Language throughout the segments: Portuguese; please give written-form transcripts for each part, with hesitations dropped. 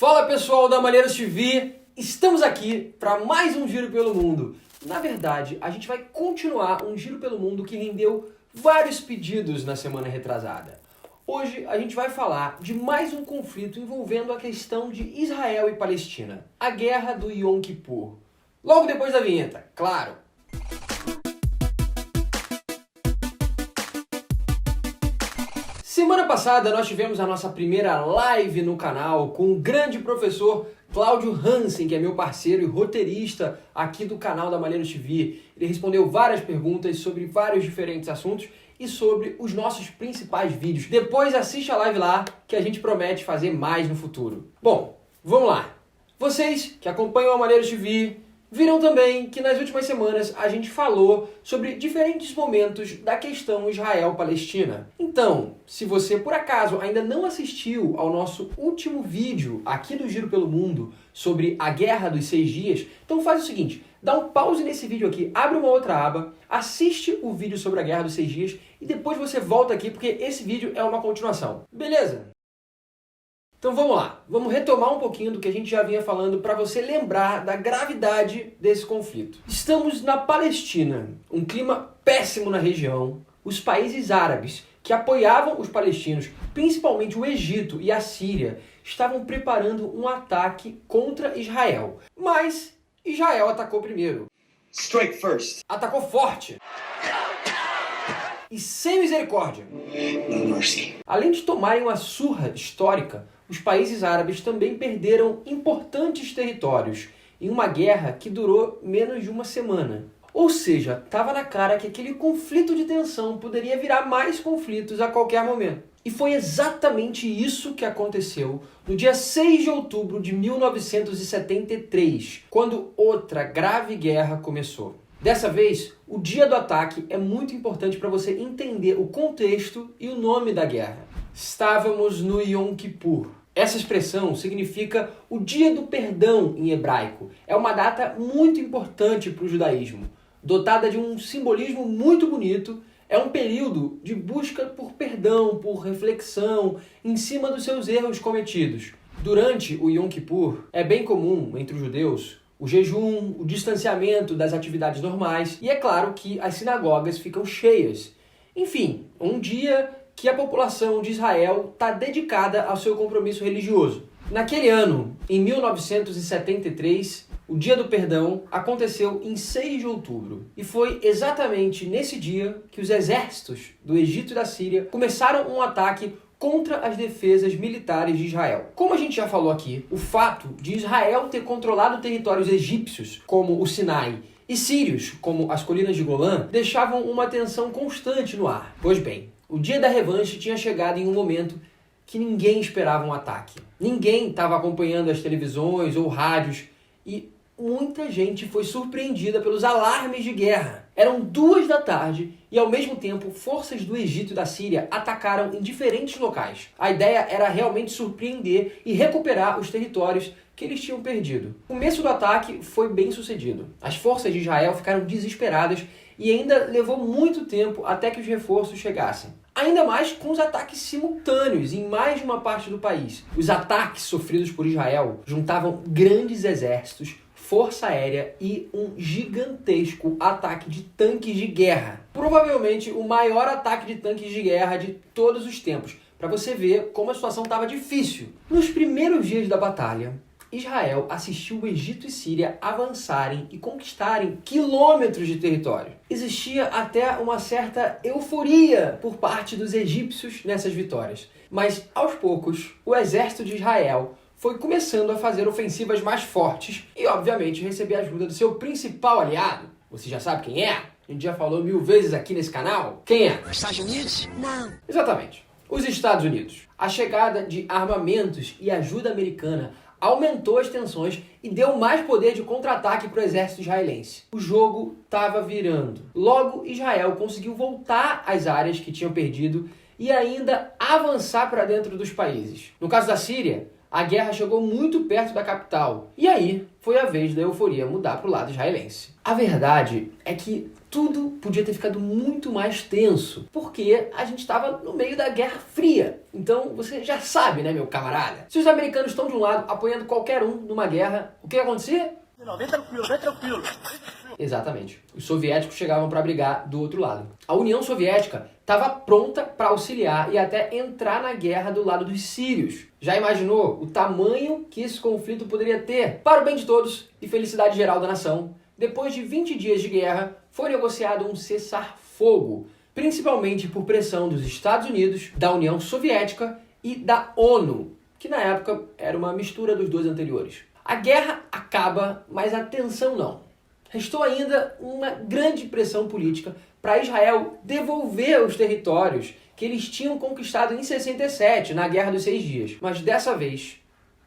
Fala pessoal da Maneiros TV, estamos aqui para mais um Giro pelo Mundo. Na verdade, a gente vai continuar um Giro pelo Mundo que rendeu vários pedidos na semana retrasada. Hoje a gente vai falar de mais um conflito envolvendo a questão de Israel e Palestina, a Guerra do Yom Kippur. Logo depois da vinheta, claro! Semana passada nós tivemos a nossa primeira live no canal com o grande professor Cláudio Hansen, que é meu parceiro e roteirista aqui do canal da Maneiros TV. Ele respondeu várias perguntas sobre vários diferentes assuntos e sobre os nossos principais vídeos. Depois assiste a live lá que a gente promete fazer mais no futuro. Bom, vamos lá. Vocês que acompanham a Maneiros TV viram também que nas últimas semanas a gente falou sobre diferentes momentos da questão Israel-Palestina. Então, se você por acaso ainda não assistiu ao nosso último vídeo aqui do Giro pelo Mundo sobre a Guerra dos 6 Dias, então faz o seguinte, dá um pause nesse vídeo aqui, abre uma outra aba, assiste o vídeo sobre a Guerra dos 6 Dias e depois você volta aqui porque esse vídeo é uma continuação. Beleza? Então vamos lá, vamos retomar um pouquinho do que a gente já vinha falando para você lembrar da gravidade desse conflito. Estamos na Palestina, um clima péssimo na região. Os países árabes que apoiavam os palestinos, principalmente o Egito e a Síria, estavam preparando um ataque contra Israel. Mas Israel atacou primeiro. Strike first. Atacou forte. E sem misericórdia. No mercy. Além de tomarem uma surra histórica, os países árabes também perderam importantes territórios em uma guerra que durou menos de uma semana. Ou seja, estava na cara que aquele conflito de tensão poderia virar mais conflitos a qualquer momento. E foi exatamente isso que aconteceu no dia 6 de outubro de 1973, quando outra grave guerra começou. Dessa vez, o dia do ataque é muito importante para você entender o contexto e o nome da guerra. Estávamos no Yom Kippur. Essa expressão significa o dia do perdão em hebraico. É uma data muito importante para o judaísmo, dotada de um simbolismo muito bonito. É um período de busca por perdão, por reflexão, em cima dos seus erros cometidos. Durante o Yom Kippur, é bem comum entre os judeus o jejum, o distanciamento das atividades normais e é claro que as sinagogas ficam cheias. Enfim, um dia que a população de Israel está dedicada ao seu compromisso religioso. Naquele ano, em 1973, o Dia do Perdão aconteceu em 6 de outubro. E foi exatamente nesse dia que os exércitos do Egito e da Síria começaram um ataque contra as defesas militares de Israel. Como a gente já falou aqui, o fato de Israel ter controlado territórios egípcios, como o Sinai, e sírios, como as colinas de Golã, deixavam uma tensão constante no ar. Pois bem, o dia da revanche tinha chegado em um momento que ninguém esperava um ataque. Ninguém estava acompanhando as televisões ou rádios e muita gente foi surpreendida pelos alarmes de guerra. Eram 2 da tarde e, ao mesmo tempo, forças do Egito e da Síria atacaram em diferentes locais. A ideia era realmente surpreender e recuperar os territórios que eles tinham perdido. O começo do ataque foi bem sucedido. As forças de Israel ficaram desesperadas e ainda levou muito tempo até que os reforços chegassem. Ainda mais com os ataques simultâneos em mais de uma parte do país. Os ataques sofridos por Israel juntavam grandes exércitos, força aérea e um gigantesco ataque de tanques de guerra. Provavelmente o maior ataque de tanques de guerra de todos os tempos, para você ver como a situação estava difícil. Nos primeiros dias da batalha, Israel assistiu o Egito e Síria avançarem e conquistarem quilômetros de território. Existia até uma certa euforia por parte dos egípcios nessas vitórias. Mas, aos poucos, o exército de Israel foi começando a fazer ofensivas mais fortes e, obviamente, receber a ajuda do seu principal aliado. Você já sabe quem é? A gente já falou 1000 vezes aqui nesse canal. Quem é? Os Estados Unidos? Não. Exatamente. Os Estados Unidos. A chegada de armamentos e ajuda americana aumentou as tensões e deu mais poder de contra-ataque para o exército israelense. O jogo estava virando. Logo, Israel conseguiu voltar às áreas que tinham perdido e ainda avançar para dentro dos países. No caso da Síria, A guerra chegou muito perto da capital. E aí foi a vez da euforia mudar para o lado israelense. A verdade é que tudo podia ter ficado muito mais tenso, porque a gente estava no meio da Guerra Fria. Então você já sabe, né, meu camarada? Se os americanos estão de um lado apoiando qualquer um numa guerra, o que ia acontecer? Não, vem tranquilo, vem tranquilo. Exatamente. Os soviéticos chegavam para brigar do outro lado. A União Soviética estava pronta para auxiliar e até entrar na guerra do lado dos sírios. Já imaginou o tamanho que esse conflito poderia ter? Para o bem de todos e felicidade geral da nação, depois de 20 dias de guerra, foi negociado um cessar-fogo, principalmente por pressão dos Estados Unidos, da União Soviética e da ONU, que na época era uma mistura dos dois anteriores. A guerra acaba, mas a tensão não. Restou ainda uma grande pressão política para Israel devolver os territórios que eles tinham conquistado em 67, na Guerra dos 6 Dias. Mas dessa vez,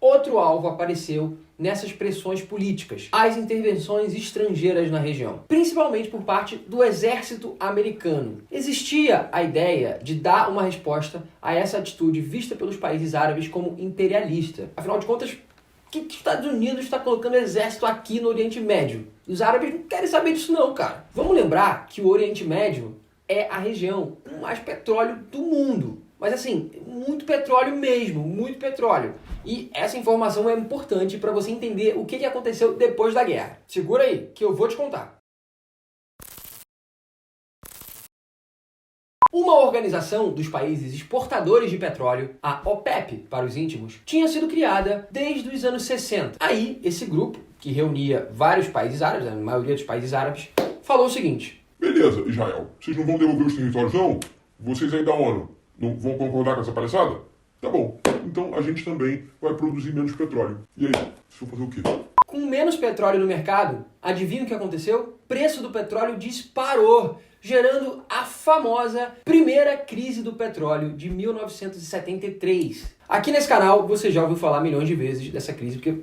outro alvo apareceu nessas pressões políticas: as intervenções estrangeiras na região, principalmente por parte do exército americano. Existia a ideia de dar uma resposta a essa atitude vista pelos países árabes como imperialista. Afinal de contas, por que os Estados Unidos está colocando exército aqui no Oriente Médio? Os árabes não querem saber disso não, cara. Vamos lembrar que o Oriente Médio é a região com mais petróleo do mundo. Mas assim, muito petróleo mesmo, muito petróleo. E essa informação é importante para você entender o que aconteceu depois da guerra. Segura aí, que eu vou te contar. Uma organização dos países exportadores de petróleo, a OPEP para os íntimos, tinha sido criada desde os anos 60. Aí, esse grupo, que reunia vários países árabes, a maioria dos países árabes, falou o seguinte: beleza, Israel, vocês não vão devolver os territórios não? Vocês aí da ONU não vão concordar com essa palhaçada? Tá bom, então a gente também vai produzir menos petróleo. E aí, vocês vão fazer o quê? Com menos petróleo no mercado, adivinha o que aconteceu? O preço do petróleo disparou, gerando a famosa primeira crise do petróleo de 1973. Aqui nesse canal você já ouviu falar milhões de vezes dessa crise, porque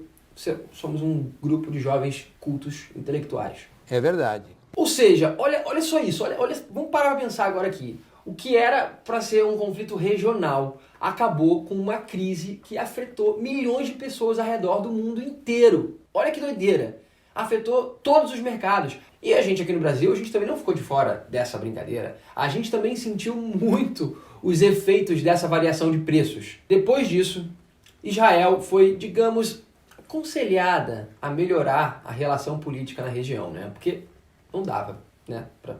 somos um grupo de jovens cultos intelectuais. É verdade. Ou seja, olha só isso, vamos parar para pensar agora aqui. O que era para ser um conflito regional acabou com uma crise que afetou milhões de pessoas ao redor do mundo inteiro. Olha que doideira! Afetou todos os mercados. E a gente aqui no Brasil, a gente também não ficou de fora dessa brincadeira. A gente também sentiu muito os efeitos dessa variação de preços. Depois disso, Israel foi, digamos, aconselhada a melhorar a relação política na região, né? Porque não dava, né? Para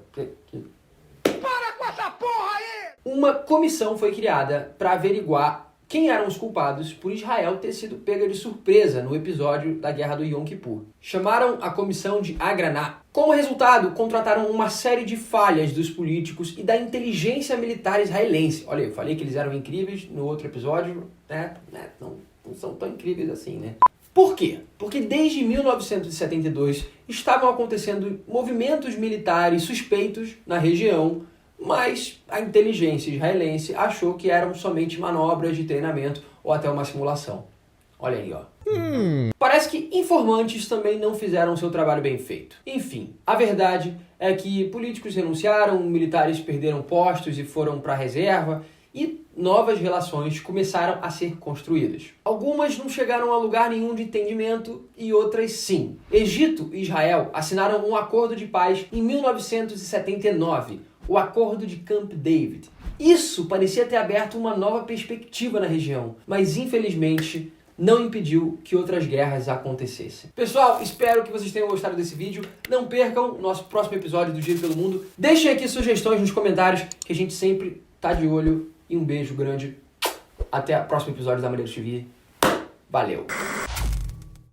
com essa porra aí! Uma comissão foi criada para averiguar quem eram os culpados por Israel ter sido pega de surpresa no episódio da Guerra do Yom Kippur. Chamaram a comissão de Agraná. Como resultado, contrataram uma série de falhas dos políticos e da inteligência militar israelense. Olha, eu falei que eles eram incríveis no outro episódio, né? Não são tão incríveis assim, né? Por quê? Porque desde 1972 estavam acontecendo movimentos militares suspeitos na região, mas a inteligência israelense achou que eram somente manobras de treinamento ou até uma simulação. Olha aí, ó. Parece que informantes também não fizeram seu trabalho bem feito. Enfim, a verdade é que políticos renunciaram, militares perderam postos e foram para a reserva, e novas relações começaram a ser construídas. Algumas não chegaram a lugar nenhum de entendimento e outras sim. Egito e Israel assinaram um acordo de paz em 1979, o Acordo de Camp David. Isso parecia ter aberto uma nova perspectiva na região, mas infelizmente não impediu que outras guerras acontecessem. Pessoal, espero que vocês tenham gostado desse vídeo. Não percam o nosso próximo episódio do Giro pelo Mundo. Deixem aqui sugestões nos comentários, que a gente sempre tá de olho. E um beijo grande. Até o próximo episódio da Malheiros TV. Valeu!